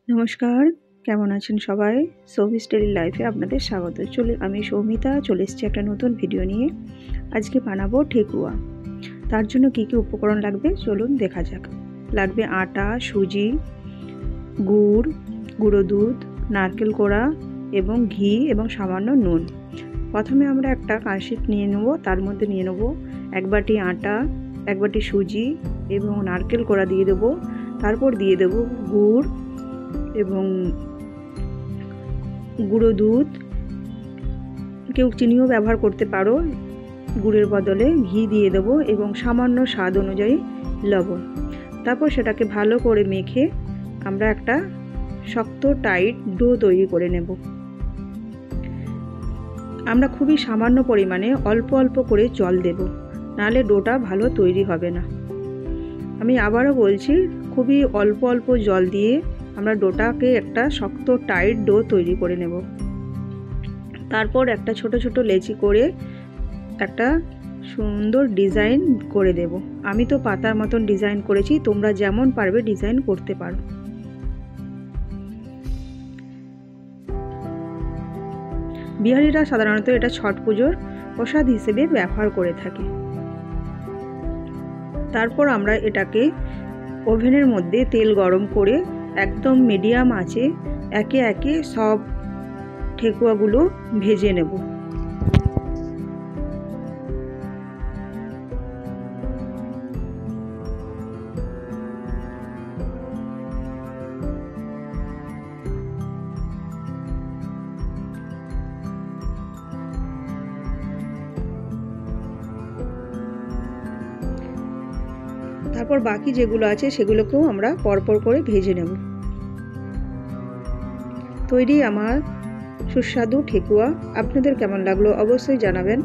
নমস্কার, কেমন আছেন সবাই? সৌমিস ডেইলি লাইফে আপনাদের স্বাগত। আমি সৌমিতা চলে এসেছি একটা নতুন ভিডিও নিয়ে। আজকে বানাবো ঠেকুয়া। তার জন্য কী কী উপকরণ লাগবে চলুন দেখা যাক। লাগবে আটা, সুজি, গুড়, গুঁড়ো দুধ, নারকেল কোড়া এবং ঘি এবং সামান্য নুন। প্রথমে আমরা একটা কাঁশি নিয়ে নেব, তার মধ্যে নিয়ে নেব 1 বাটি আটা, 1 বাটি সুজি এবং নারকেল কোড়া দিয়ে দেবো। তারপর দিয়ে দেবো গুড় এবং গুঁড়ো দুধ, কেউ চিনিও ব্যবহার করতে পারো, গুড়ের বদলে ঘি দিয়ে দেবো এবং সামান্য স্বাদ অনুযায়ী লবণ। তারপর সেটাকে ভালো করে মেখে আমরা একটা শক্ত টাইট ডো তৈরি করে নেব। আমরা খুবই সামান্য পরিমাণে অল্প অল্প করে জল দেব, নাহলে ডোটা ভালো তৈরি হবে না। আমি আবারও বলছি, খুবই অল্প অল্প জল দিয়ে আমরা ডোটাকে একটা শক্ত টাইট ডো তৈরি করে নেব। তারপর একটা ছোট ছোট লেচি করে একটা সুন্দর ডিজাইন করে দেব। আমি তো পাতার মতন ডিজাইন করেছি, তোমরা যেমন পারবে ডিজাইন করতে পারো। বিহারিরা সাধারণত এটা ছট পুজোর প্রসাদ হিসেবে ব্যবহার করে থাকে। তারপর আমরা এটাকে ওভেনের মধ্যে তেল গরম করে একদম মিডিয়াম আঁচে একে একে সব ঠেকুয়াগুলো ভেজে নেব। তারপর বাকি যেগুলো আছে সেগুলোকেও আমরা পরপর করে ভেজে নেব। তৈরি আমার সুস্বাদু ঠেকুয়া। আপনাদের কেমন লাগলো অবশ্যই জানাবেন।